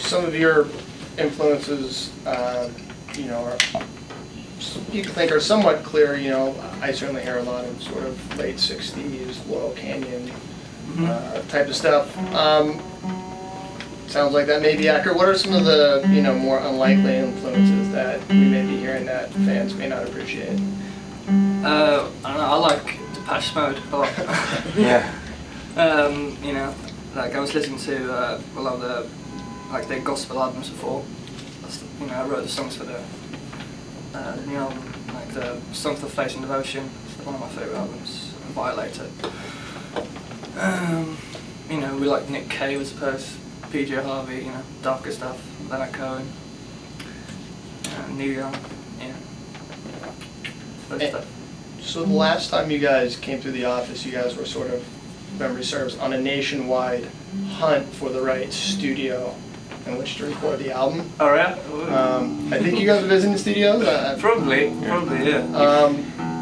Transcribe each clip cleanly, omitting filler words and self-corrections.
Some of your influences, you know, are, people think are somewhat clear. You know, I certainly hear a lot of sort of late '60s Laurel Canyon type of stuff. Sounds like that may be accurate. What are some of the, you know, more unlikely influences that we may be hearing that fans may not appreciate? I don't know. I like Depeche Mode a lot. Yeah. You know, like I was listening to a lot of the their gospel albums before. You know, I wrote the songs for the new album, like the Song for Faith and Devotion. It's one of my favourite albums. Violator. You know, we like Nick Cave, I suppose. PJ Harvey, you know, darker stuff. Leonard Cohen. Neil Young. Yeah. Those stuff. So the last time you guys came through the office, you guys were sort of, memory serves, on a nationwide hunt for the right studio in which to record the album. Oh yeah? I think you guys were visiting the studios? Probably, yeah.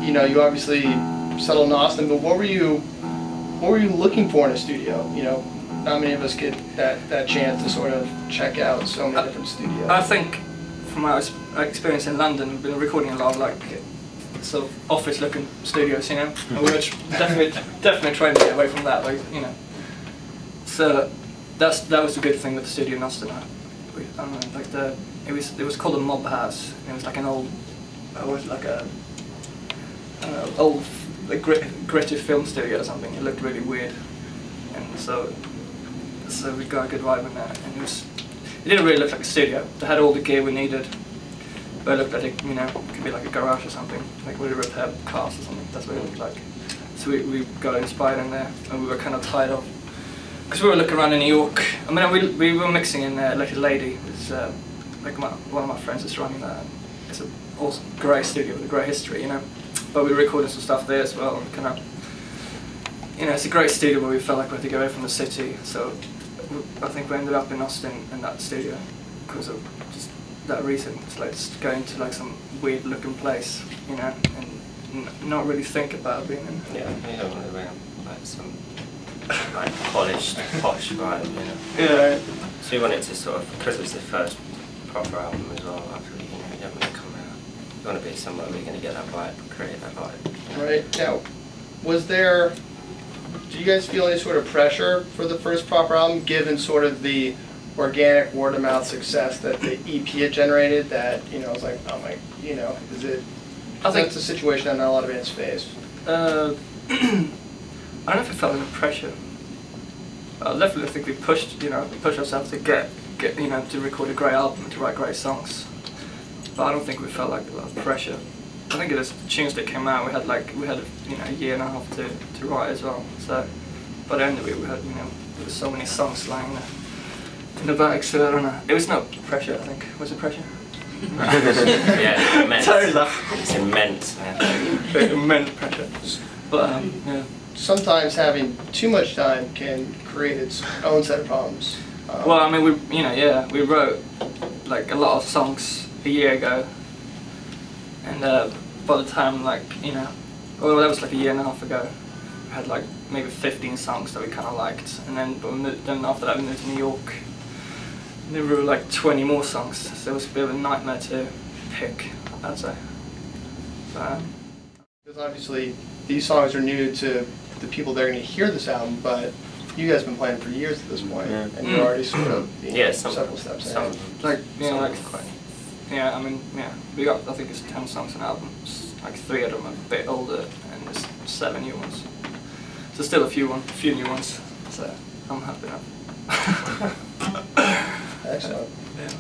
You know, you obviously settled in Austin, but what were you looking for in a studio? You know, not many of us get that chance to sort of check out so many different studios. I think from my experience in London, we've been recording a lot of like sort of office-looking studios, you know, and we were definitely trying to get away from that, like, you know. So that was the good thing with the studio in Austin. I don't know, like it was called a mob house. It was like an old, like a old like gritty film studio or something. It looked really weird, and so we got a good vibe in there. And it didn't really look like a studio. They had all the gear we needed. But it looked like, you know, it could be like a garage or something, like we repair cars or something. That's what it looked like. So we got inspired in there, and we were kind of tired of, because we were looking around in New York. I mean, we were mixing in like a lady, it's like one of my friends is running that. It's an awesome, great studio with a great history, you know. But we recorded some stuff there as well, and kind of, you know, it's a great studio, but we felt like we had to get away from the city. So I think we ended up in Austin in that studio because of just that reason. It's like just going to like some weird looking place, you know, and not really think about being in. Yeah, you don't want to like some like polished, posh vibe, you know. Yeah. So we wanted to sort of, because it was the first proper album as well, after you don't really come out. You want to be somewhere where you're going to get that vibe, create that vibe. Right. Now, do you guys feel any sort of pressure for the first proper album, given sort of the organic word-of-mouth success that the EP had generated, that, you know, it's like, oh my, you know, is it, I think it's a situation that not a lot of bands face. I don't know if it felt any pressure. I definitely think we pushed ourselves to get, you know, to record a great album, to write great songs. But I don't think we felt like a lot of pressure. I think it was the tunes that came out. We had you know, a year and a half to write as well. So by the end of it, we had, you know, there was so many songs lying there in the bag. So I don't know. It was no pressure. I think was it pressure? Yeah, immense. Sorry, it's immense, man. Immense pressure. But yeah. Sometimes having too much time can create its own set of problems. Well, I mean, we wrote like a lot of songs a year ago, and by the time, like, you know, well, that was like a year and a half ago. We had like maybe 15 songs that we kind of liked, and then after that we moved to New York. And there were like 20 more songs, so it was a bit of a nightmare to pick, I'd say. Because obviously these songs are new to the people that are going to hear this album, but you guys have been playing for years at this point, and you're already sort of several steps ahead. I mean, we got, I think it's 10 songs on albums. Like 3 of them are a bit older, and there's 7 new ones. So still a few new ones. So I'm happy now. Excellent. Yeah.